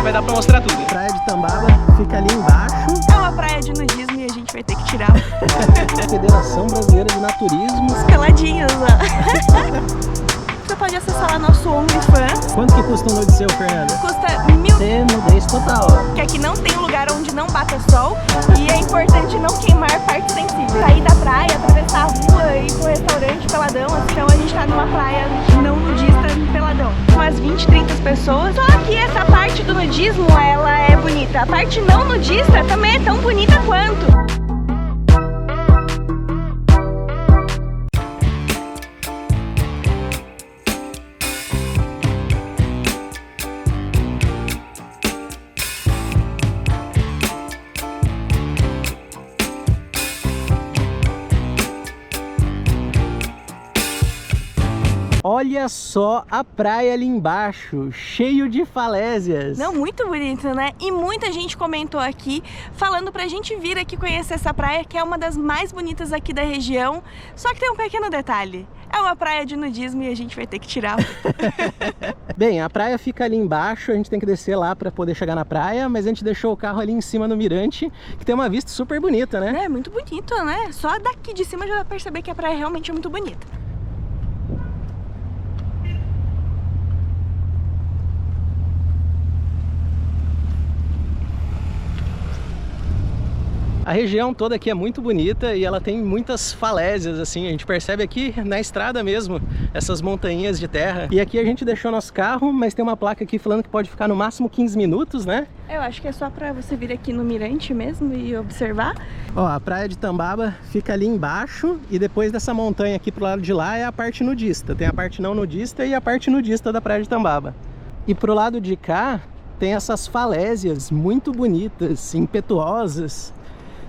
vai dar pra mostrar tudo. Praia de Tambaba fica ali embaixo. É uma praia de nudismo e a gente vai ter que tirar. Federação Brasileira de Naturismo. Os peladinhos, ó. Você pode acessar lá nosso OnlyFans. Quanto que custa um nude seu, Fernanda? Custa 1.000. Tem nudez total. Que aqui não tem lugar onde não bata sol. E é importante não queimar partes sensíveis. Sair da praia, atravessar a rua e ir pro restaurante peladão. Então a gente tá numa praia não nudista peladão. Umas 20, 30 pessoas. Só que essa parte do nudismo, ela é bonita. A parte não nudista também é tão bonita quanto. Olha só a praia ali embaixo, cheio de falésias. Não, muito bonito, né? E muita gente comentou aqui, falando pra gente vir aqui conhecer essa praia, que é uma das mais bonitas aqui da região. Só que tem um pequeno detalhe, é uma praia de nudismo e a gente vai ter que tirar. Bem, a praia fica ali embaixo, a gente tem que descer lá pra poder chegar na praia, mas a gente deixou o carro ali em cima no mirante, que tem uma vista super bonita, né? É, muito bonito, né? Só daqui de cima já dá pra perceber que a praia realmente é muito bonita. A região toda aqui é muito bonita e ela tem muitas falésias, assim, a gente percebe aqui na estrada mesmo, essas montanhas de terra. E aqui a gente deixou nosso carro, mas tem uma placa aqui falando que pode ficar no máximo 15 minutos, né? Eu acho que é só pra você vir aqui no mirante mesmo e observar. Ó, a praia de Tambaba fica ali embaixo e depois dessa montanha aqui pro lado de lá é a parte nudista. Tem a parte não nudista e a parte nudista da praia de Tambaba. E pro lado de cá tem essas falésias muito bonitas, impetuosas,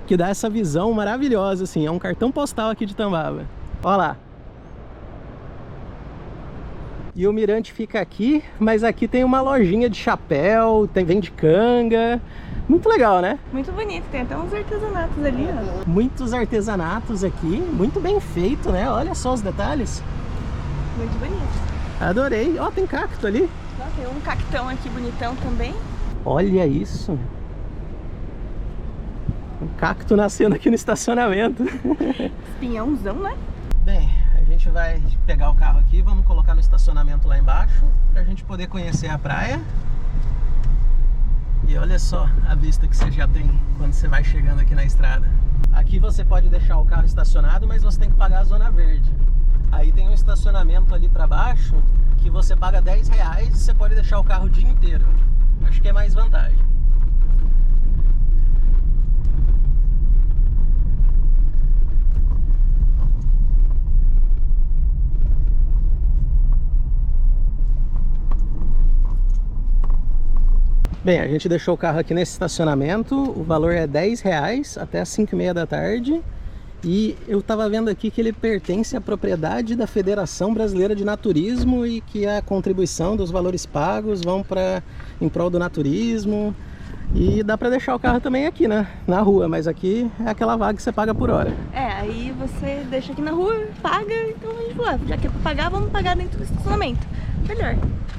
que dá essa visão maravilhosa, assim, é um cartão postal aqui de Tambaba. Olha lá. E o mirante fica aqui, mas aqui tem uma lojinha de chapéu, vende canga. Muito legal, né? Muito bonito, tem até uns artesanatos ali, ó. Muitos artesanatos aqui, muito bem feito, né? Olha só os detalhes. Muito bonito. Adorei. Ó, tem cacto ali. Ó, tem um cactão aqui bonitão também. Olha isso. Um cacto nascendo aqui no estacionamento. Espinhãozão, né? Bem, a gente vai pegar o carro aqui, vamos colocar no estacionamento lá embaixo, pra gente poder conhecer a praia. E olha só a vista que você já tem quando você vai chegando aqui na estrada. Aqui você pode deixar o carro estacionado, mas você tem que pagar a zona verde. Aí tem um estacionamento ali pra baixo, que você paga R$10 e você pode deixar o carro o dia inteiro. Acho que é mais vantagem. Bem, a gente deixou o carro aqui nesse estacionamento, o valor é R$10 até as 5h30 da tarde. E eu tava vendo aqui que ele pertence à propriedade da Federação Brasileira de Naturismo e que a contribuição dos valores pagos vão em prol do naturismo. E dá pra deixar o carro também aqui, né? Na rua, mas aqui é aquela vaga que você paga por hora. É, aí você deixa aqui na rua, paga, então a gente falou, já que é pra pagar, vamos pagar dentro do estacionamento. Melhor.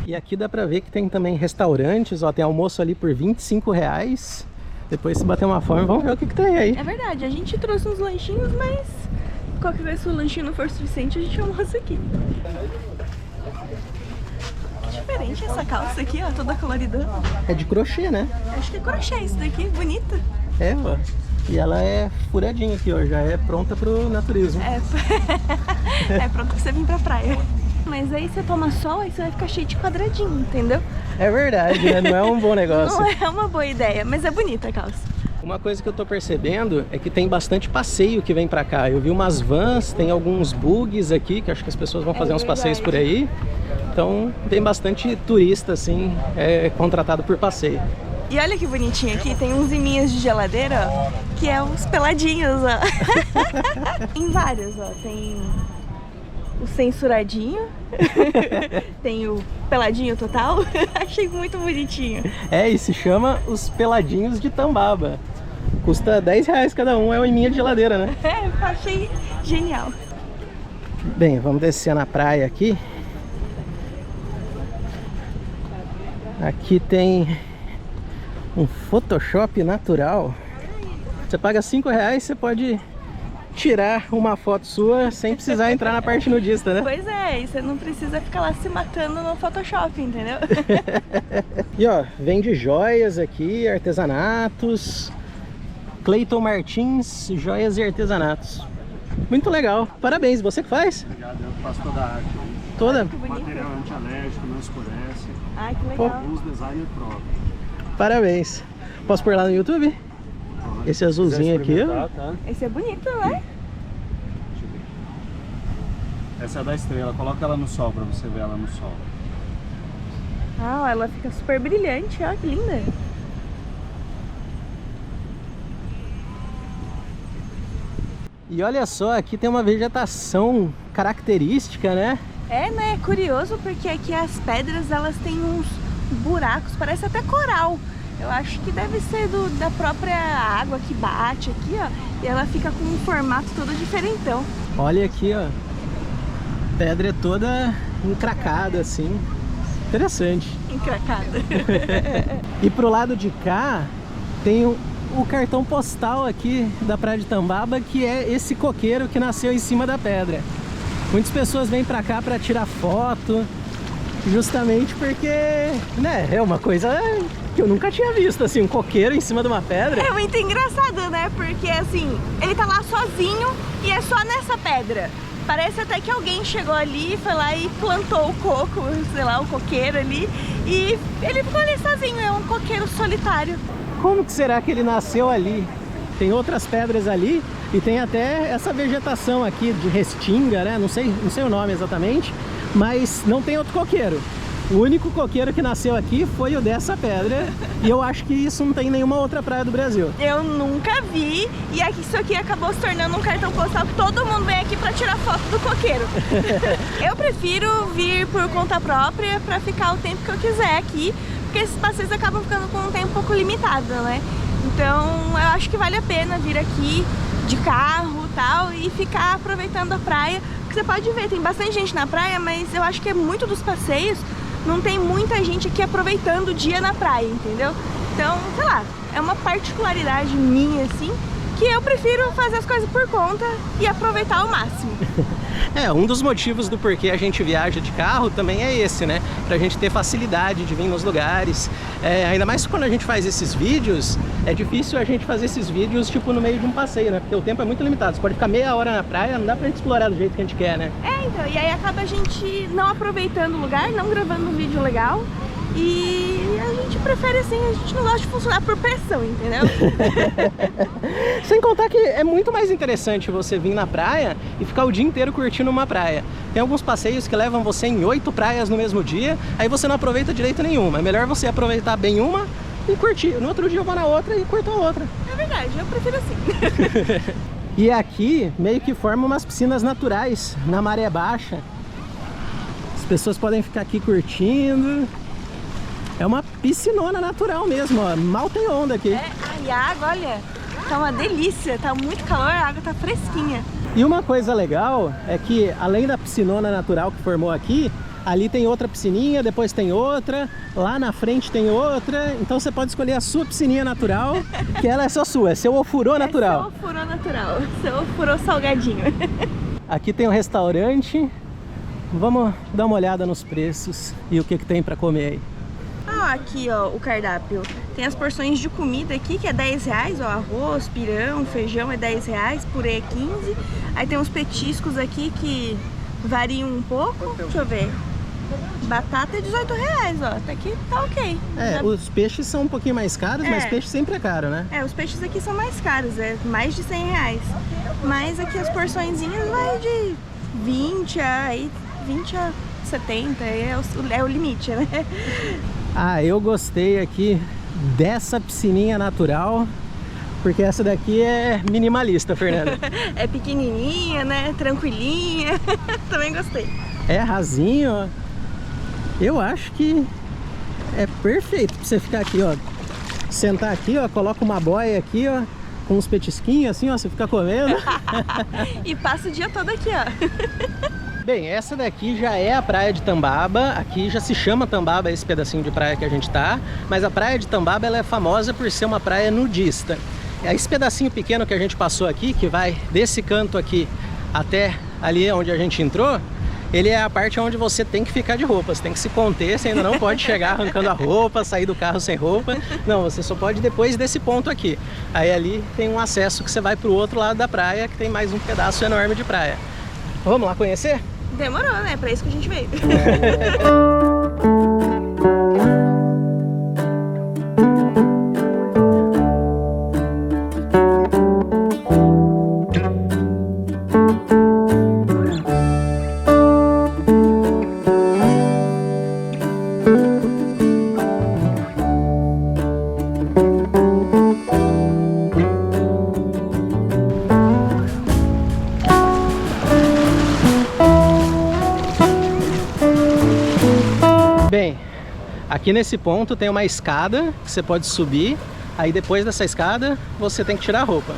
E aqui dá pra ver que tem também restaurantes, ó, tem almoço ali por R$25. Depois se bater uma fome, vamos ver o que tem aí. É verdade, a gente trouxe uns lanchinhos, mas qualquer vez que o lanchinho não for suficiente, a gente almoça aqui. Que diferente essa calça aqui, ó, toda coloridão. É de crochê, né? Acho que é crochê isso daqui, bonita. É, ó. E ela é furadinha aqui, ó, já é pronta pro naturismo. É pronto pra você vir pra praia. Mas aí você toma sol, aí você vai ficar cheio de quadradinho, entendeu? É verdade, né? Não é um bom negócio. Não é uma boa ideia, mas é bonita a calça. Uma coisa que eu tô percebendo é que tem bastante passeio que vem pra cá. Eu vi umas vans, tem alguns bugs aqui, que acho que as pessoas vão fazer uns passeios por aí. Então tem bastante turista, assim, contratado por passeio. E olha que bonitinho aqui, tem uns iminhos de geladeira, ó, que é os peladinhos, ó. Tem vários, ó, tem o censuradinho, tem o peladinho total. Achei muito bonitinho. É, e se chama os peladinhos de Tambaba. Custa R$10 cada um, é uma iminha de geladeira, né? É, achei genial. Bem, vamos descer na praia aqui. Aqui tem Um Photoshop natural. Você paga R$5, você pode tirar uma foto sua sem precisar entrar na parte nudista, né? Pois é, e você não precisa ficar lá se matando no Photoshop, entendeu? E ó, vende joias aqui, artesanatos. Cleiton Martins, joias e artesanatos. Muito legal, parabéns, você que faz? Obrigado, eu faço toda a arte aí. Toda? Material antialérgico, não escurece. Ai, que legal. Os designer próprio. Parabéns. Posso pôr lá no YouTube? Esse azulzinho aqui, ó. Tá? Esse é bonito, né? Essa é da estrela, coloca ela no sol pra você ver ela no sol. Ah, ela fica super brilhante, ó, que linda. E olha só, aqui tem uma vegetação característica, né? É, né? É curioso porque aqui as pedras, elas têm uns buracos, parece até coral. Eu acho que deve ser da própria água que bate aqui, ó. E ela fica com um formato todo diferentão. Olha aqui, ó. Pedra é toda encracada, assim. Interessante. Encracada. E pro lado de cá, tem o cartão postal aqui da Praia de Tambaba, que é esse coqueiro que nasceu em cima da pedra. Muitas pessoas vêm pra cá pra tirar foto, justamente porque, né, é uma coisa que eu nunca tinha visto, assim, um coqueiro em cima de uma pedra. É muito engraçado, né? Porque, assim, ele tá lá sozinho e é só nessa pedra. Parece até que alguém chegou ali, foi lá e plantou o coco, sei lá, o coqueiro ali. E ele ficou ali sozinho, é um coqueiro solitário. Como que será que ele nasceu ali? Tem outras pedras ali e tem até essa vegetação aqui de restinga, né? Não sei o nome exatamente, mas não tem outro coqueiro. O único coqueiro que nasceu aqui foi o dessa pedra e eu acho que isso não tem em nenhuma outra praia do Brasil. Eu nunca vi e isso aqui acabou se tornando um cartão postal que todo mundo vem aqui pra tirar foto do coqueiro. Eu prefiro vir por conta própria pra ficar o tempo que eu quiser aqui, porque esses passeios acabam ficando com um tempo um pouco limitado, né? Então eu acho que vale a pena vir aqui de carro e tal e ficar aproveitando a praia, porque você pode ver, tem bastante gente na praia, mas eu acho que é muito dos passeios, não tem muita gente aqui aproveitando o dia na praia, entendeu? Então, sei lá, é uma particularidade minha, assim, que eu prefiro fazer as coisas por conta e aproveitar ao máximo. É, um dos motivos do porquê a gente viaja de carro também é esse, né? Pra gente ter facilidade de vir nos lugares. Ainda mais quando a gente faz esses vídeos, é difícil a gente fazer esses vídeos tipo no meio de um passeio, né? Porque o tempo é muito limitado. Você pode ficar meia hora na praia, não dá pra gente explorar do jeito que a gente quer, né? Então, e aí acaba a gente não aproveitando o lugar, não gravando um vídeo legal. E a gente prefere assim, a gente não gosta de funcionar por pressão, entendeu? Sem contar que é muito mais interessante você vir na praia e ficar o dia inteiro curtindo uma praia. Tem alguns passeios que levam você em 8 praias no mesmo dia, aí você não aproveita direito nenhuma. É melhor você aproveitar bem uma e curtir. No outro dia eu vou na outra e curto a outra. É verdade, eu prefiro assim. E aqui meio que forma umas piscinas naturais na maré baixa. As pessoas podem ficar aqui curtindo. É uma piscinona natural mesmo, ó. Mal tem onda aqui. E a água, olha, tá uma delícia, tá muito calor, a água tá fresquinha. E uma coisa legal é que, além da piscinona natural que formou aqui, ali tem outra piscininha, depois tem outra, lá na frente tem outra. Então você pode escolher a sua piscininha natural, que ela é só sua, é seu ofurô natural. É seu ofurô natural, seu ofurô salgadinho. Aqui tem um restaurante, vamos dar uma olhada nos preços e o que tem pra comer aí. Aqui, ó, o cardápio. Tem as porções de comida aqui, que é R$10, ó, arroz, pirão, feijão é R$10, purê é 15. Aí tem uns petiscos aqui que variam um pouco, deixa eu ver. Batata é R$18, ó, até aqui tá ok. Os peixes são um pouquinho mais caros, mas peixe sempre é caro, né? Os peixes aqui são mais caros, é mais de R$100. Mas aqui as porçõezinhas vai de 20 a 70, é o limite, né? Eu gostei aqui dessa piscininha natural, porque essa daqui é minimalista, Fernanda. É pequenininha, né? Tranquilinha. Também gostei. É rasinho, ó. Eu acho que é perfeito pra você ficar aqui, ó. Sentar aqui, ó, coloca uma boia aqui, ó, com uns petisquinhos assim, ó, você fica comendo. E passa o dia todo aqui, ó. Bem, essa daqui já é a praia de Tambaba. Aqui já se chama Tambaba esse pedacinho de praia que a gente tá. Mas a praia de Tambaba ela é famosa por ser uma praia nudista. Esse pedacinho pequeno que a gente passou aqui, que vai desse canto aqui até ali onde a gente entrou, ele é a parte onde você tem que ficar de roupa, você tem que se conter, você ainda não pode chegar arrancando a roupa, sair do carro sem roupa. Não, você só pode depois desse ponto aqui. Aí ali tem um acesso que você vai pro outro lado da praia, que tem mais um pedaço enorme de praia. Vamos lá conhecer? Demorou, né? Pra isso que a gente veio. Bem, aqui nesse ponto tem uma escada que você pode subir, aí depois dessa escada você tem que tirar a roupa.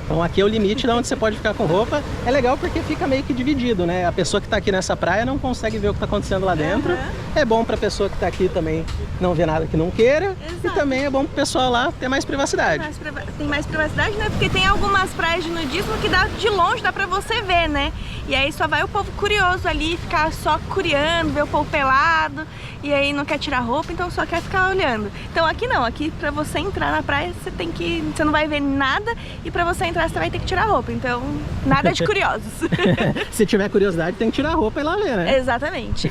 Então aqui é o limite de onde você pode ficar com roupa. É legal porque fica meio que dividido, né? A pessoa que está aqui nessa praia não consegue ver o que está acontecendo lá dentro. É bom para a pessoa que está aqui também não ver nada que não queira. Exato. E também é bom para o pessoal lá ter mais privacidade. Tem mais privacidade, né? Porque tem algumas praias de nudismo que dá de longe, dá pra você ver, né? E aí só vai o povo curioso ali, ficar só curiando, ver o povo pelado. E aí não quer tirar roupa, então só quer ficar olhando. Então aqui não, aqui pra você entrar na praia você não vai ver nada. E pra você entrar você vai ter que tirar a roupa. Então nada de curiosos. Se tiver curiosidade tem que tirar a roupa e ir lá ver, né? Exatamente.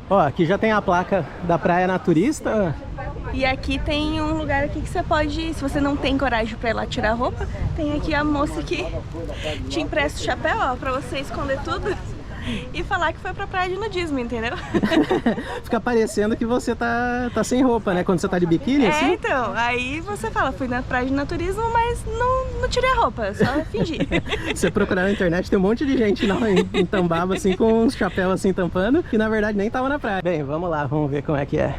Ó, aqui já tem a placa da Praia Naturista. E aqui tem um lugar aqui que você pode, se você não tem coragem pra ir lá tirar a roupa, tem aqui a moça que te empresta o chapéu, ó, pra você esconder tudo e falar que foi pra praia de nudismo, entendeu? Fica parecendo que você tá sem roupa, né? Quando você tá de biquíni, assim. Então, aí você fala, fui na praia de naturismo, mas não tirei a roupa, só fingi. Você procurar na internet, tem um monte de gente lá em Tambaba, assim, com uns chapéus assim tampando, que na verdade nem tava na praia. Bem, vamos lá, vamos ver como é que é.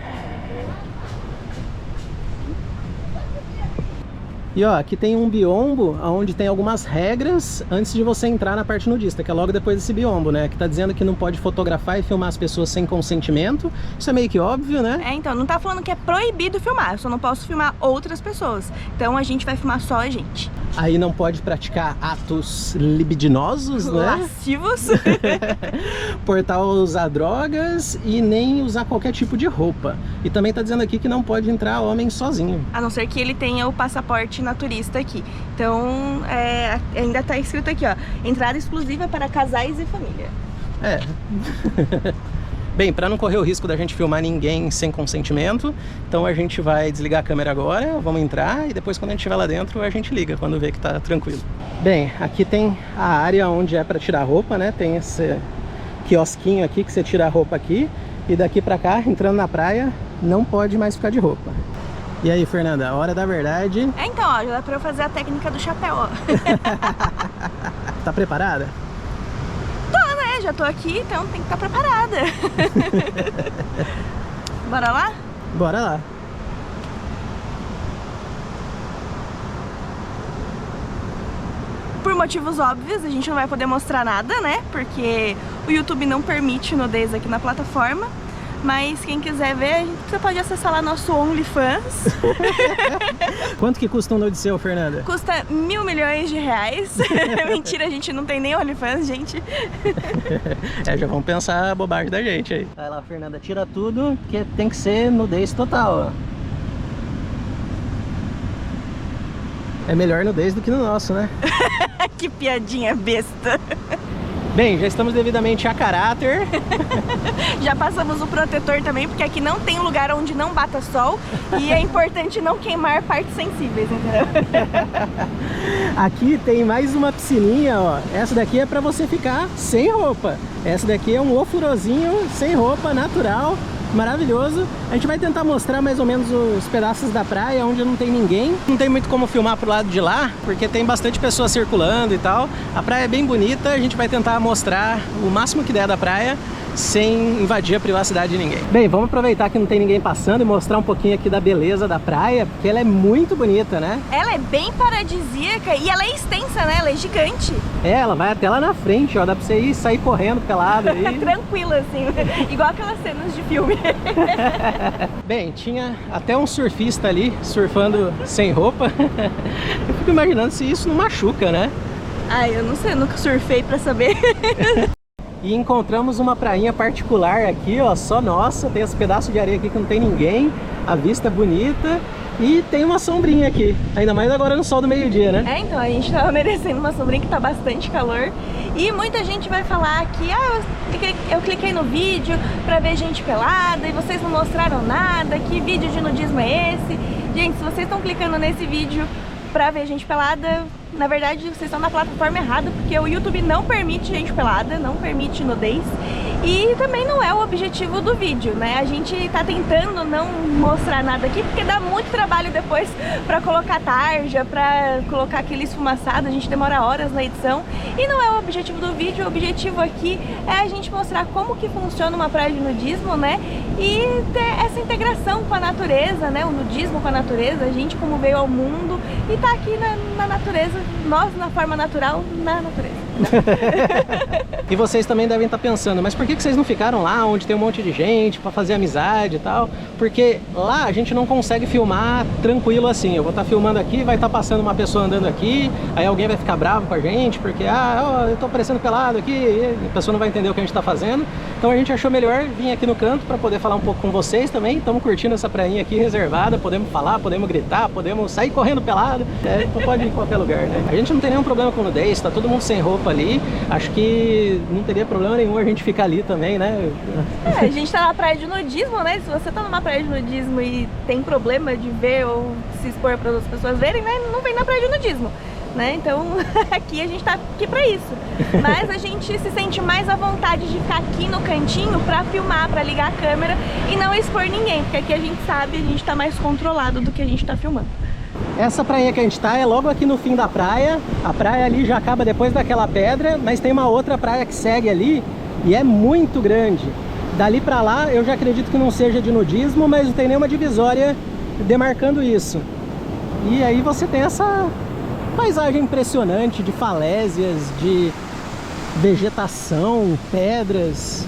E ó, aqui tem um biombo onde tem algumas regras antes de você entrar na parte nudista, que é logo depois desse biombo, né? Que tá dizendo que não pode fotografar e filmar as pessoas sem consentimento. Isso é meio que óbvio, né? Então, não tá falando que é proibido filmar, eu só não posso filmar outras pessoas. Então a gente vai filmar só a gente. Aí não pode praticar atos libidinosos, né? Lascivos. Portar ou usar drogas e nem usar qualquer tipo de roupa. E também tá dizendo aqui que não pode entrar homem sozinho. A não ser que ele tenha o passaporte naturista aqui. Então, ainda tá escrito aqui, ó, entrada exclusiva para casais e família. Bem, para não correr o risco da gente filmar ninguém sem consentimento, então a gente vai desligar a câmera agora, vamos entrar e depois quando a gente estiver lá dentro a gente liga, quando vê que tá tranquilo. Bem, aqui tem a área onde é para tirar roupa, né? Tem esse quiosquinho aqui que você tira a roupa aqui e daqui para cá, entrando na praia, não pode mais ficar de roupa. E aí, Fernanda, a hora da verdade... Então, ó, já dá pra eu fazer a técnica do chapéu, ó. Tá preparada? Tô, né? Já tô aqui, então tem que estar preparada. Bora lá? Bora lá. Por motivos óbvios, a gente não vai poder mostrar nada, né? Porque o YouTube não permite nudez aqui na plataforma. Mas quem quiser ver, você pode acessar lá nosso OnlyFans. Quanto que custa um nude seu, Fernanda? Custa R$1.000 milhões. Mentira, a gente não tem nem OnlyFans, gente. Já vão pensar a bobagem da gente aí. Vai lá, Fernanda, tira tudo, que tem que ser nudez total, ó. É melhor nudez do que no nosso, né? Que piadinha besta. Bem, já estamos devidamente a caráter. Já passamos o protetor também, porque aqui não tem lugar onde não bata sol. E é importante não queimar partes sensíveis, entendeu? Aqui tem mais uma piscininha, ó. Essa daqui é pra você ficar sem roupa. Essa daqui é um ofurôzinho sem roupa, natural. maravilhoso. A gente vai tentar mostrar mais ou menos os pedaços da praia onde não tem ninguém. Não tem muito como filmar pro lado de lá, porque tem bastante pessoas circulando e tal. A praia é bem bonita, a gente vai tentar mostrar o máximo que der da praia, sem invadir a privacidade de ninguém. Bem, vamos aproveitar que não tem ninguém passando e mostrar um pouquinho aqui da beleza da praia, porque ela é muito bonita, né? Ela é bem paradisíaca e ela é extensa, né? Ela é gigante. É, ela vai até lá na frente, ó, dá pra você ir sair correndo pelado aí. Tranquila, assim, igual aquelas cenas de filme. Bem, tinha até um surfista ali, surfando sem roupa. Eu fico imaginando se isso não machuca, né? Ai, eu não sei, eu nunca surfei pra saber. E encontramos uma prainha particular aqui, ó, só nossa. Tem esse pedaço de areia aqui que não tem ninguém. A vista é bonita e tem uma sombrinha aqui. Ainda mais agora no sol do meio-dia, né? É, então, a gente tava merecendo uma sombrinha que tá bastante calor. E muita gente vai falar que eu cliquei no vídeo pra ver gente pelada e vocês não mostraram nada. Que vídeo de nudismo é esse? Gente, se vocês estão clicando nesse vídeo pra ver gente pelada, na verdade vocês estão na plataforma errada, porque o YouTube não permite gente pelada, não permite nudez. E também não é o objetivo do vídeo, né? A gente tá tentando não mostrar nada aqui, porque dá muito trabalho depois pra colocar tarja, pra colocar aquele esfumaçado, a gente demora horas na edição. E não é o objetivo do vídeo, o objetivo aqui é a gente mostrar como que funciona uma praia de nudismo, né? E ter essa integração com a natureza, né? O nudismo com a natureza, a gente como veio ao mundo e tá aqui na natureza, nós na forma natural, na natureza. E vocês também devem estar pensando, mas por que vocês não ficaram lá onde tem um monte de gente para fazer amizade e tal? Porque lá a gente não consegue filmar tranquilo assim. Eu vou estar filmando aqui, vai estar passando uma pessoa andando aqui, aí alguém vai ficar bravo com a gente porque eu tô aparecendo pelado aqui, e a pessoa não vai entender o que a gente está fazendo. Então a gente achou melhor vir aqui no canto para poder falar um pouco com vocês também. Estamos curtindo essa prainha aqui reservada, podemos falar, podemos gritar, podemos sair correndo pelado, pode ir em qualquer lugar, né? A gente não tem nenhum problema com nudez, tá todo mundo sem roupa ali. Acho que não teria problema nenhum a gente ficar ali também, né? A gente tá na praia de nudismo, né? Se você tá numa praia de nudismo e tem problema de ver ou se expor para outras pessoas verem, né? Não vem na praia de nudismo, né? Então aqui a gente tá aqui pra isso. Mas a gente se sente mais à vontade de ficar aqui no cantinho pra filmar, pra ligar a câmera e não expor ninguém, porque aqui a gente sabe, a gente tá mais controlado do que a gente tá filmando. Essa prainha que a gente tá é logo aqui no fim da praia. A praia ali já acaba depois daquela pedra, mas tem uma outra praia que segue ali e é muito grande. Dali pra lá eu já acredito que não seja de nudismo, mas não tem nenhuma divisória demarcando isso. E aí você tem essa paisagem impressionante de falésias, de vegetação, pedras.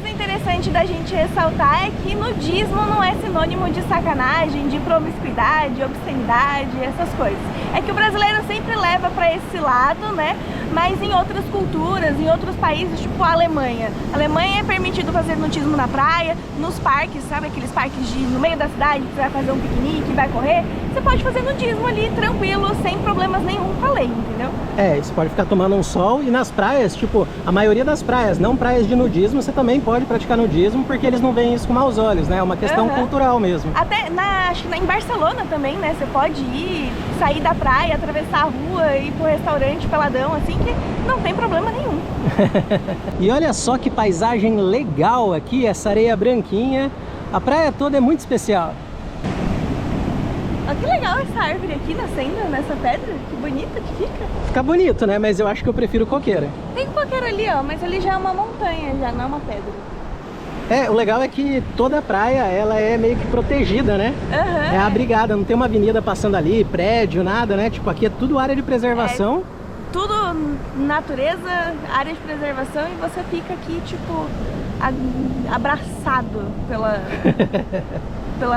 Interessante da gente ressaltar é que nudismo não é sinônimo de sacanagem, de promiscuidade, obscenidade, essas coisas. É que o brasileiro sempre leva para esse lado, né? Mas em outras culturas, em outros países, tipo a Alemanha. A Alemanha é permitido fazer nudismo na praia, nos parques, sabe? Aqueles parques no meio da cidade que você vai fazer um piquenique, vai correr. Você pode fazer nudismo ali, tranquilo, sem problemas nenhum com a lei, entendeu? É, você pode ficar tomando um sol e nas praias, tipo, a maioria das praias, não praias de nudismo, você também pode praticar nudismo, porque eles não veem isso com maus olhos, né? É uma questão cultural mesmo. Até, acho que em Barcelona também, né? Você pode ir, sair da praia, atravessar a rua, ir pro restaurante peladão, assim, que não tem problema nenhum. E olha só que paisagem legal aqui, essa areia branquinha. A praia toda é muito especial. Olha que legal essa árvore aqui nascendo nessa pedra, que bonita que fica. Fica bonito, né? Mas eu acho que eu prefiro coqueira. Tem coqueira ali, ó, mas ali já é uma montanha, já não é uma pedra. É, o legal é que toda a praia, ela é meio que protegida, né? É abrigada, não tem uma avenida passando ali, prédio, nada, né? Tipo, aqui é tudo área de preservação. Tudo natureza, área de preservação, e você fica aqui, tipo, abraçado pela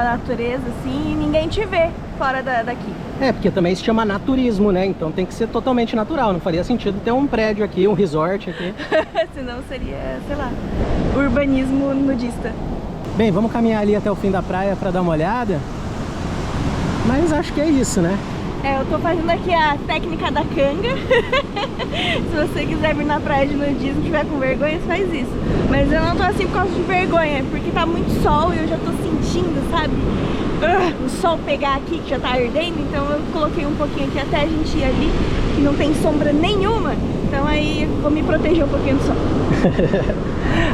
natureza, assim, e ninguém te vê fora daqui. É, porque também se chama naturismo, né? Então tem que ser totalmente natural, não faria sentido ter um prédio aqui, um resort aqui. Senão seria, sei lá, urbanismo nudista. Bem, vamos caminhar ali até o fim da praia para dar uma olhada. Mas acho que é isso, né? É, eu tô fazendo aqui a técnica da canga. Se você quiser vir na praia de nudismo e tiver com vergonha, você faz isso. Mas eu não tô assim por causa de vergonha, porque tá muito sol e eu já tô sentindo, sabe? O sol pegar aqui, que já tá ardendo, então eu coloquei um pouquinho aqui até a gente ir ali, que não tem sombra nenhuma. Então aí vou me proteger um pouquinho do sol.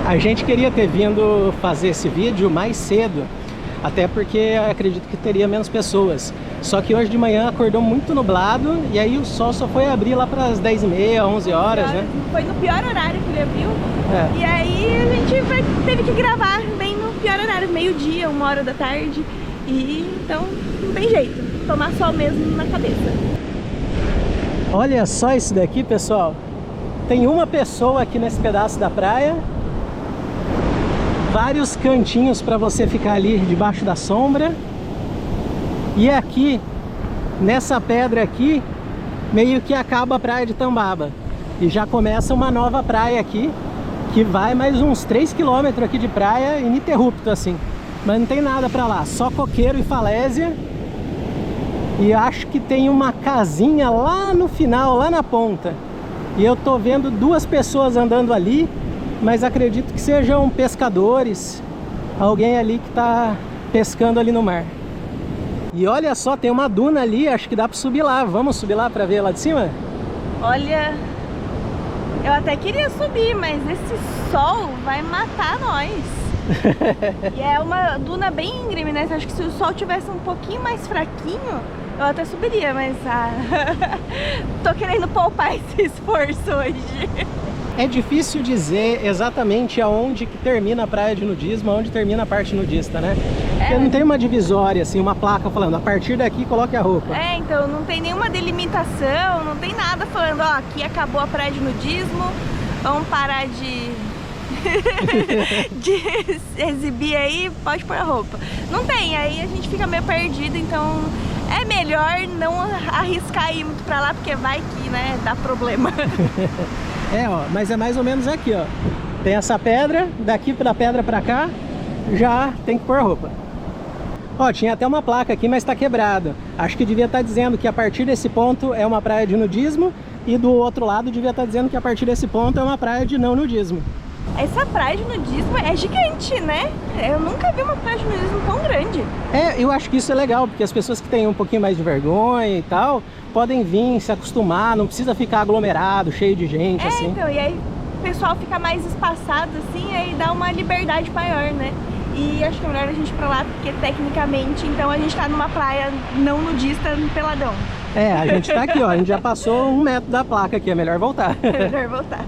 A gente queria ter vindo fazer esse vídeo mais cedo, até porque acredito que teria menos pessoas. Só que hoje de manhã acordou muito nublado e aí o sol só foi abrir lá para as 10h30, 11 horas, né? Foi no pior horário que ele abriu. É. E aí a gente teve que gravar bem no pior horário, meio-dia, 1h da tarde. E então não tem jeito, tomar sol mesmo na cabeça. Olha só isso daqui, pessoal. Tem uma pessoa aqui nesse pedaço da praia. Vários cantinhos para você ficar ali debaixo da sombra. E aqui, nessa pedra aqui, meio que acaba a praia de Tambaba. E já começa uma nova praia aqui, que vai mais uns 3 km aqui de praia, ininterrupto assim. Mas não tem nada para lá, só coqueiro e falésia. E acho que tem uma casinha lá no final, lá na ponta. E eu tô vendo 2 pessoas andando ali, mas acredito que sejam pescadores. Alguém ali que tá pescando ali no mar. E olha só, tem uma duna ali, acho que dá para subir lá. Vamos subir lá para ver lá de cima? Olha, eu até queria subir, mas esse sol vai matar nós. E é uma duna bem íngreme, né? Acho que se o sol tivesse um pouquinho mais fraquinho, eu até subiria, mas tô querendo poupar esse esforço hoje. É difícil dizer exatamente aonde que termina a praia de nudismo, aonde termina a parte nudista, né? Porque não tem uma divisória, assim, uma placa falando, a partir daqui coloque a roupa. É, então não tem nenhuma delimitação, não tem nada falando, ó, aqui acabou a praia de nudismo, vamos parar de exibir aí, pode pôr a roupa. Não tem, aí a gente fica meio perdido, então é melhor não arriscar ir muito pra lá, porque vai que, né, dá problema. É, ó, mas é mais ou menos aqui, ó. Tem essa pedra, daqui da pedra pra cá, já tem que pôr a roupa. Ó, tinha até uma placa aqui, mas tá quebrada. Acho que devia estar dizendo que a partir desse ponto é uma praia de nudismo, e do outro lado devia estar dizendo que a partir desse ponto é uma praia de não nudismo. Essa praia de nudismo é gigante, né? Eu nunca vi uma praia de nudismo tão grande. É, eu acho que isso é legal, porque as pessoas que têm um pouquinho mais de vergonha e tal, podem vir, se acostumar, não precisa ficar aglomerado, cheio de gente, assim. Então, e aí o pessoal fica mais espaçado, assim, e aí dá uma liberdade maior, né? E acho que é melhor a gente ir pra lá, porque tecnicamente, então, a gente tá numa praia não nudista, no Peladão. É, a gente tá aqui, ó, a gente já passou 1 metro da placa aqui, é melhor voltar. É melhor voltar.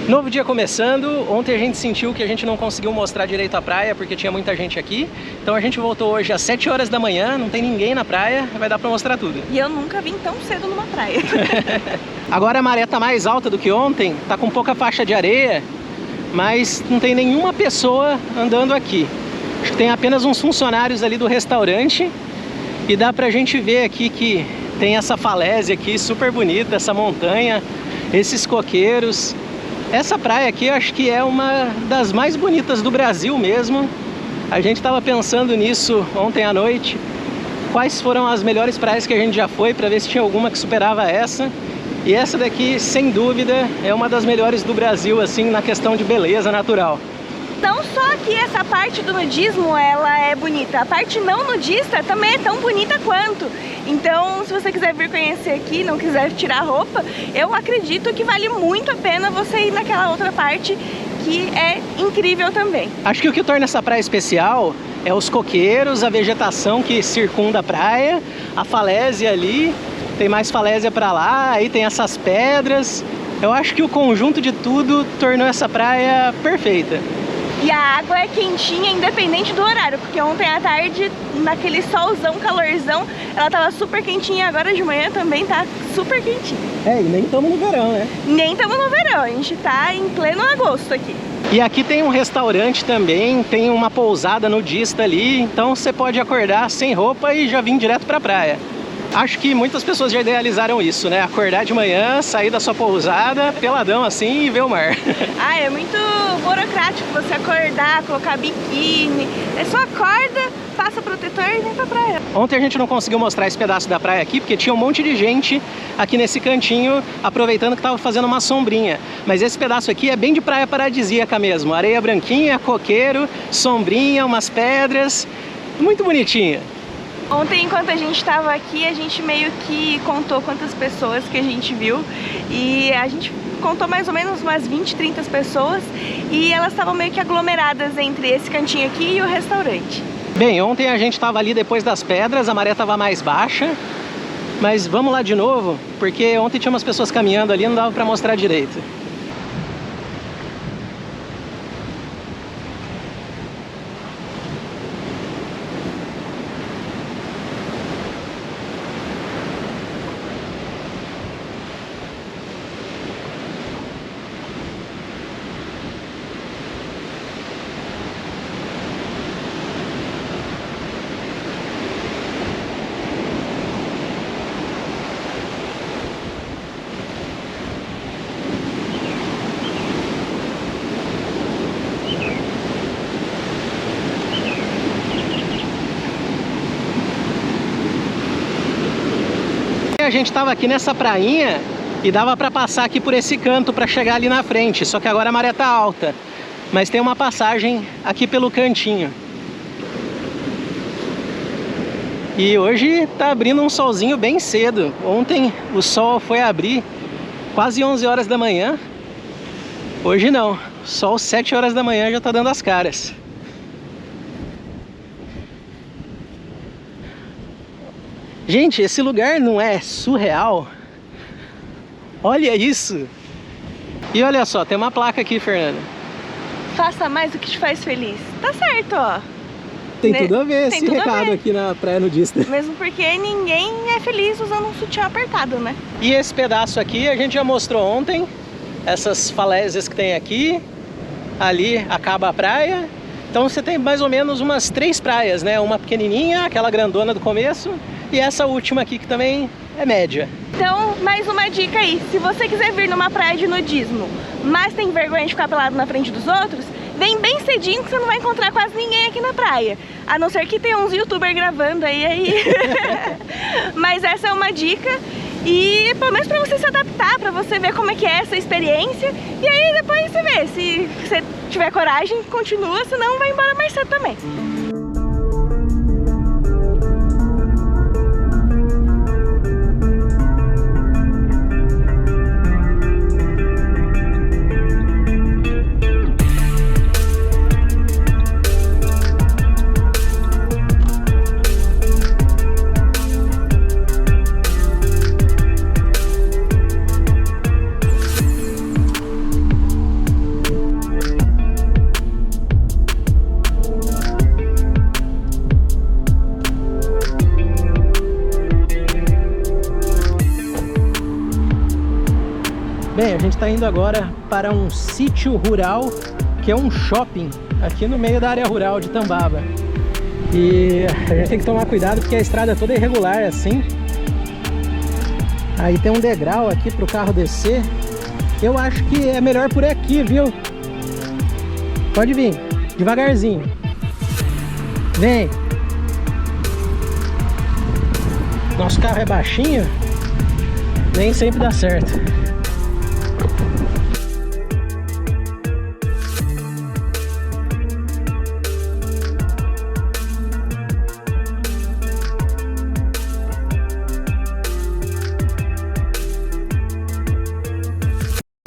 Novo dia começando. Ontem a gente sentiu que a gente não conseguiu mostrar direito a praia porque tinha muita gente aqui. Então a gente voltou hoje às 7 horas da manhã, não tem ninguém na praia, vai dar pra mostrar tudo. E eu nunca vim tão cedo numa praia. Agora a maré tá mais alta do que ontem, tá com pouca faixa de areia, mas não tem nenhuma pessoa andando aqui. Acho que tem apenas uns funcionários ali do restaurante e dá pra gente ver aqui que tem essa falésia aqui super bonita, essa montanha, esses coqueiros. Essa praia aqui eu acho que é uma das mais bonitas do Brasil mesmo. A gente estava pensando nisso ontem à noite. Quais foram as melhores praias que a gente já foi, para ver se tinha alguma que superava essa. E essa daqui, sem dúvida, é uma das melhores do Brasil, assim, na questão de beleza natural. Não só que essa parte do nudismo, ela é bonita, a parte não nudista também é tão bonita quanto. Então, se você quiser vir conhecer aqui, não quiser tirar a roupa, eu acredito que vale muito a pena você ir naquela outra parte, que é incrível também. Acho que o que torna essa praia especial é os coqueiros, a vegetação que circunda a praia, a falésia ali, tem mais falésia para lá, aí tem essas pedras. Eu acho que o conjunto de tudo tornou essa praia perfeita. E a água é quentinha, independente do horário, porque ontem à tarde, naquele solzão, calorzão, ela tava super quentinha, agora de manhã também tá super quentinha. É, e nem estamos no verão, né? Nem estamos no verão, a gente tá em pleno agosto aqui. E aqui tem um restaurante também, tem uma pousada nudista ali, então você pode acordar sem roupa e já vir direto pra praia. Acho que muitas pessoas já idealizaram isso, né? Acordar de manhã, sair da sua pousada, peladão assim e ver o mar. Ah, é muito burocrático você acordar, colocar biquíni. É só acorda, passa protetor e vem pra praia. Ontem a gente não conseguiu mostrar esse pedaço da praia aqui, porque tinha um monte de gente aqui nesse cantinho, aproveitando que tava fazendo uma sombrinha. Mas esse pedaço aqui é bem de praia paradisíaca mesmo. Areia branquinha, coqueiro, sombrinha, umas pedras. Muito bonitinha. Ontem, enquanto a gente estava aqui, a gente meio que contou quantas pessoas que a gente viu. E a gente contou mais ou menos umas 20, 30 pessoas. E elas estavam meio que aglomeradas entre esse cantinho aqui e o restaurante. Bem, ontem a gente estava ali depois das pedras, a maré estava mais baixa. Mas vamos lá de novo, porque ontem tinha umas pessoas caminhando ali, não dava para mostrar direito. A gente estava aqui nessa prainha e dava para passar aqui por esse canto para chegar ali na frente, só que agora a maré tá alta, mas tem uma passagem aqui pelo cantinho. E hoje tá abrindo um solzinho bem cedo. Ontem o sol foi abrir quase 11 horas da manhã. Hoje não, sol 7 horas da manhã já tá dando as caras. Gente, esse lugar não é surreal? Olha isso! E olha só, tem uma placa aqui, Fernanda. Faça mais o que te faz feliz. Tá certo, ó. Tem tudo a ver Tem esse tudo a recado ver. aqui na praia nudista. Mesmo porque ninguém é feliz usando um sutiã apertado, né? E esse pedaço aqui a gente já mostrou ontem. Essas falésias que tem aqui. Ali acaba a praia. Então você tem mais ou menos umas 3 praias, né? Uma pequenininha, aquela grandona do começo. E essa última aqui que também é média. Então, mais uma dica aí. Se você quiser vir numa praia de nudismo, mas tem vergonha de ficar pelado na frente dos outros, vem bem cedinho que você não vai encontrar quase ninguém aqui na praia. A não ser que tenha uns youtubers gravando aí. Mas essa é uma dica. E pelo menos pra você se adaptar, pra você ver como é que é essa experiência. E aí depois você vê. Se você tiver coragem, continua, senão vai embora mais cedo também. Bem, a gente está indo agora para um sítio rural, que é um shopping, aqui no meio da área rural de Tambaba. E a gente tem que tomar cuidado porque a estrada é toda irregular assim. Aí tem um degrau aqui para o carro descer. Eu acho que é melhor por aqui, viu? Pode vir, devagarzinho. Vem. Nosso carro é baixinho, nem sempre dá certo.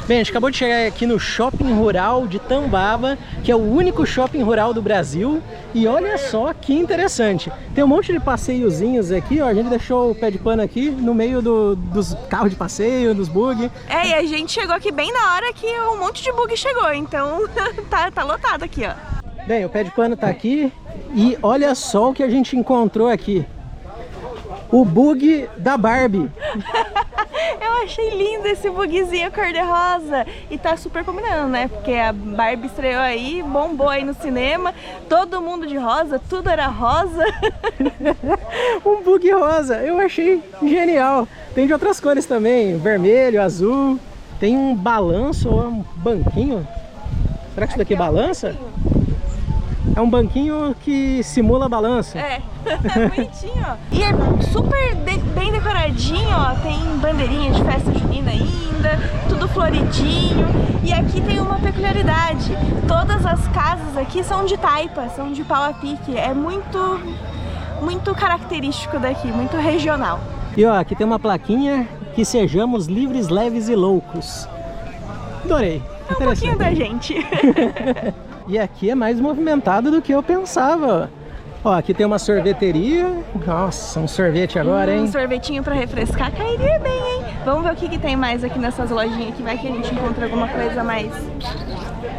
Bem, a gente acabou de chegar aqui no Shopping Rural de Tambaba, que é o único shopping rural do Brasil. E olha só que interessante. Tem um monte de passeiozinhos aqui, ó. A gente deixou o pé de pano aqui no meio dos carros de passeio, dos bug. É, e a gente chegou aqui bem na hora que um monte de bug chegou, então tá lotado aqui, ó. Bem, o pé de pano tá aqui e olha só o que a gente encontrou aqui. O bug da Barbie. Eu achei lindo esse bugzinho cor-de-rosa. E tá super combinando, né? Porque a Barbie estreou aí, bombou aí no cinema. Todo mundo de rosa, tudo era rosa. Um bug rosa, eu achei genial. Tem de outras cores também, vermelho, azul. Tem um balanço ou um banquinho. Será que isso daqui balança? É um banquinho que simula balanço. É, bonitinho, ó. E é super bem decoradinho, ó. Tem bandeirinha de festa junina ainda, tudo floridinho. E aqui tem uma peculiaridade. Todas as casas aqui são de taipa, são de pau a pique. É muito característico daqui, muito regional. E ó, aqui tem uma plaquinha que sejamos livres, leves e loucos. Adorei. É um pouquinho da gente. E aqui é mais movimentado do que eu pensava. Ó, aqui tem uma sorveteria. Nossa, um sorvete agora, hein? Um sorvetinho pra refrescar cairia bem, hein? Vamos ver o que tem mais aqui nessas lojinhas aqui. Vai que a gente encontra alguma coisa mais.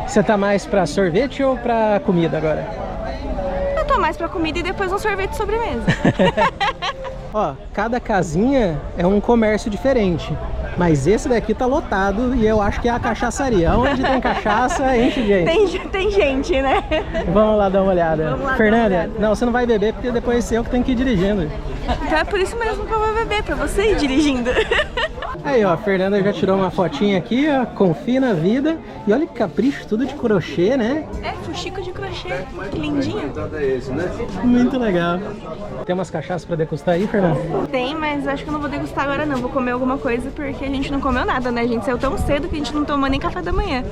Você tá mais pra sorvete ou pra comida agora? Eu tô mais pra comida e depois um sorvete de sobremesa. Ó, cada casinha é um comércio diferente. Mas esse daqui tá lotado e eu acho que é a cachaçaria. Onde tem cachaça, enche de gente. Tem gente, né? Vamos lá dar uma olhada. Vamos lá, Fernanda, dar uma olhada. não, você não vai beber porque depois eu que tenho que ir dirigindo. Então é por isso mesmo que eu vou beber, pra você ir dirigindo. Aí, ó, a Fernanda já tirou uma fotinha aqui, ó, confia na vida. E olha que capricho, tudo de crochê, né? É, fuxico de crochê, que lindinho. Muito legal. Tem umas cachaças pra degustar aí, Fernanda? Tem, mas acho que eu não vou degustar agora não. Vou comer alguma coisa porque a gente não comeu nada, né? A gente saiu tão cedo que a gente não tomou nem café da manhã.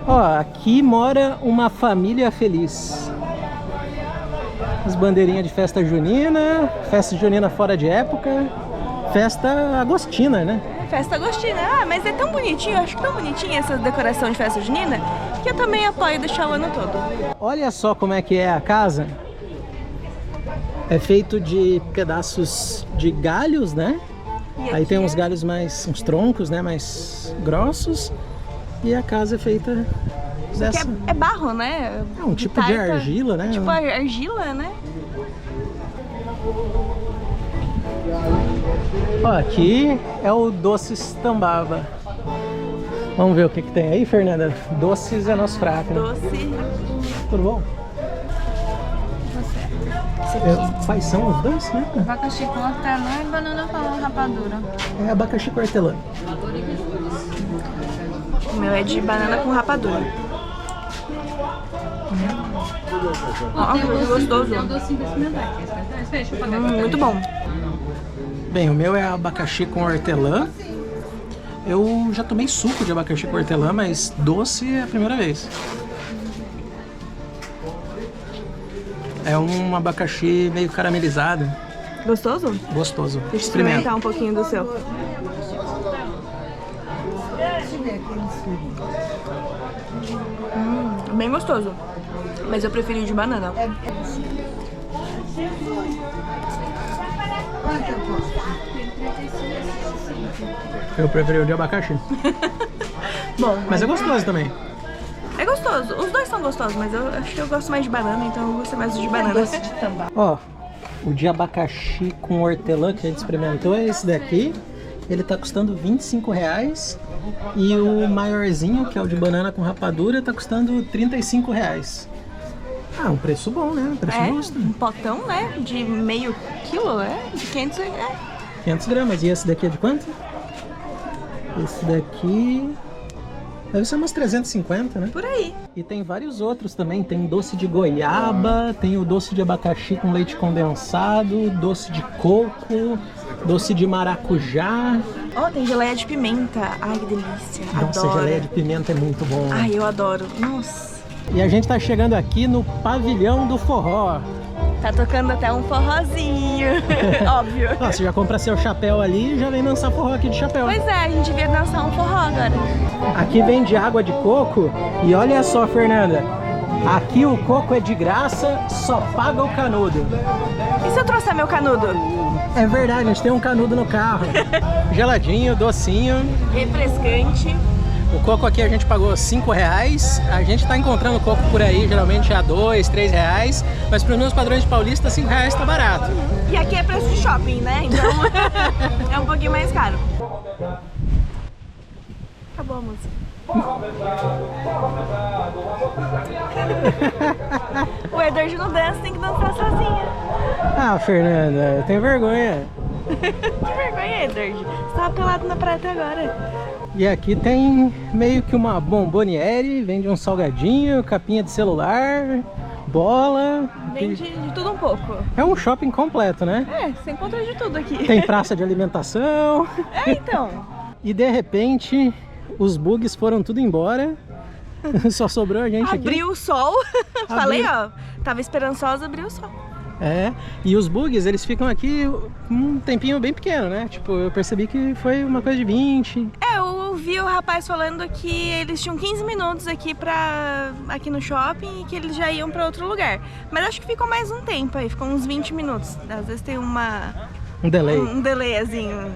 Ó, aqui mora uma família feliz. As bandeirinhas de festa junina fora de época, festa agostina, né? Festa agostina. Ah, mas é tão bonitinho, eu acho tão bonitinha essa decoração de festa junina que eu também apoio deixar o ano todo. Olha só como é que é a casa. É feito de pedaços de galhos, né? Aí tem uns galhos mais, uns troncos, né? Mais grossos. E a casa é feita dessa... É barro, né? É um tipo de argila, né? Tipo argila, né? Ó, aqui é o Doces Tambaba. Vamos ver o que tem aí, Fernanda? Doces é nosso fraco, né? Doce. Tudo bom? Quais são os dois, né? Abacaxi com hortelã e banana com rapadura. É abacaxi com hortelã. O meu é de banana com rapadura. Ó, muito gostoso. É o docinho pra experimentar. Deixa eu pagar. Muito bom. Bem, o meu é abacaxi com hortelã. Eu já tomei suco de abacaxi com hortelã, mas doce é a primeira vez. É um abacaxi meio caramelizado. Gostoso? Gostoso. Deixa eu experimentar um pouquinho do seu. Bem gostoso. Mas eu preferi o de banana. Eu preferi o de abacaxi. Bom, Mas é gostoso também. é gostoso. Os dois são gostosos, mas eu acho que eu gosto mais de banana, então eu gostei mais do de banana. Ó, o de abacaxi com hortelã que a gente experimentou é esse daqui. Ele tá custando R$25. E o maiorzinho, que é o de banana com rapadura, tá custando R$35. Ah, um preço bom, né? Um preço justo. Um potão, né? De meio quilo, de 500 reais. 500 gramas. E esse daqui é de quanto? Esse daqui... deve ser umas 350, né? Por aí. E tem vários outros também. Tem doce de goiaba, tem o doce de abacaxi com leite condensado, doce de coco, doce de maracujá. Ó, tem geleia de pimenta. Ai, que delícia. Nossa, adoro. geleia de pimenta é muito bom. Ai, eu adoro. Nossa. E a gente tá chegando aqui no Pavilhão do Forró. Tá tocando até um forrozinho, óbvio. Ó, você já compra seu chapéu ali e já vem dançar forró aqui de chapéu. Pois é, a gente devia dançar um forró agora. Aqui vende água de coco e olha só, Fernanda. Aqui o coco é de graça, só paga o canudo. E se eu trouxer meu canudo? É verdade, a gente tem um canudo no carro. Geladinho, docinho. Refrescante. O coco aqui a gente pagou R$5. A gente tá encontrando coco por aí, geralmente a R$2, R$3. Mas para os meus padrões de paulista, R$5 tá barato. E aqui é preço de shopping, né? Então é um pouquinho mais caro. Acabou a música. O Edward não dança, tem que dançar sozinha. Ah, Fernanda, eu tenho vergonha. Que vergonha, Edward. Você tava pelado na praia até agora. E aqui tem meio que uma bomboniere, vende um salgadinho, capinha de celular, bola. Vende de tudo um pouco. É um shopping completo, né? É, você encontra de tudo aqui. Tem praça de alimentação. É, então. E de repente, os bugs foram tudo embora. Só sobrou a gente aqui. Abriu o sol. Falei, ó. Tava esperançosa, abriu o sol. É, e os bugs, eles ficam aqui um tempinho bem pequeno, né? Tipo, eu percebi que foi uma coisa de 20. É, eu ouvi o rapaz falando que eles tinham 15 minutos aqui no shopping e que eles já iam pra outro lugar. Mas acho que ficou mais um tempo aí, ficou uns 20 minutos. Às vezes tem um delay. Um delayzinho.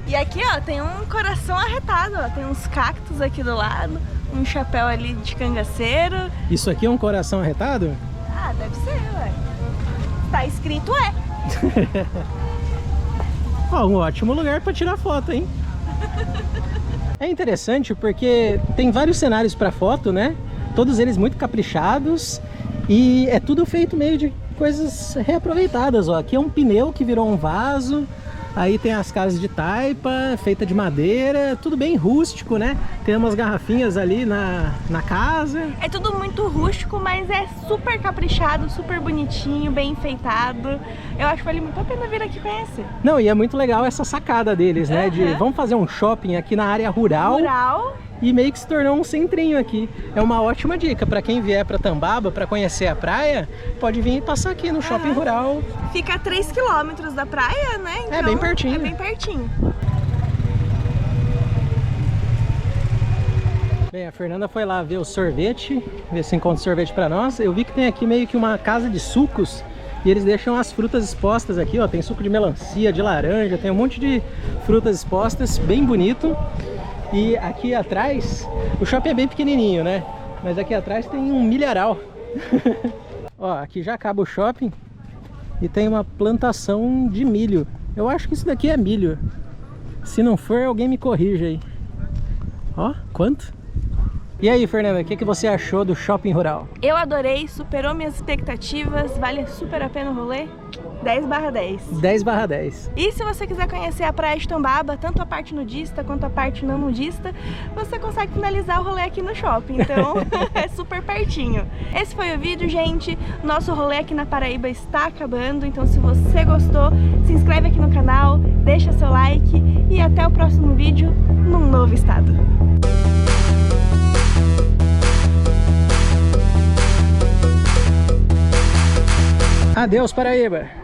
E aqui, ó, tem um coração arretado, ó. Tem uns cactos aqui do lado, um chapéu ali de cangaceiro. Isso aqui é um coração arretado? Ah, deve ser, ué. Tá escrito Ó, um ótimo lugar para tirar foto, hein? É interessante porque tem vários cenários para foto, né? Todos eles muito caprichados e é tudo feito meio de coisas reaproveitadas, ó. Aqui é um pneu que virou um vaso. Aí tem as casas de taipa, feita de madeira, tudo bem rústico, né? Tem umas garrafinhas ali na casa. É tudo muito rústico, mas é super caprichado, super bonitinho, bem enfeitado. Eu acho que vale muito a pena vir aqui conhecer. Não, e é muito legal essa sacada deles, né? De vamos fazer um shopping aqui na área rural. E meio que se tornou um centrinho aqui. É uma ótima dica para quem vier para Tambaba para conhecer a praia, pode vir e passar aqui no shopping rural. Fica a 3 km da praia, né? Então, é bem pertinho. É bem pertinho. Bem, a Fernanda foi lá ver o sorvete, ver se encontra sorvete para nós. Eu vi que tem aqui meio que uma casa de sucos e eles deixam as frutas expostas aqui, ó. Tem suco de melancia, de laranja, tem um monte de frutas expostas, bem bonito. E aqui atrás, o shopping é bem pequenininho, né? Mas aqui atrás tem um milharal. Ó, aqui já acaba o shopping e tem uma plantação de milho. Eu acho que isso daqui é milho. Se não for, alguém me corrija aí. Ó, quanto? E aí, Fernanda, o que você achou do shopping rural? Eu adorei, superou minhas expectativas, vale super a pena o rolê. 10/10. 10/10. E se você quiser conhecer a praia de Tambaba, tanto a parte nudista quanto a parte não nudista, você consegue finalizar o rolê aqui no shopping, então é super pertinho. Esse foi o vídeo, gente. Nosso rolê aqui na Paraíba está acabando, então se você gostou, se inscreve aqui no canal, deixa seu like e até o próximo vídeo num novo estado. Adeus, Paraíba!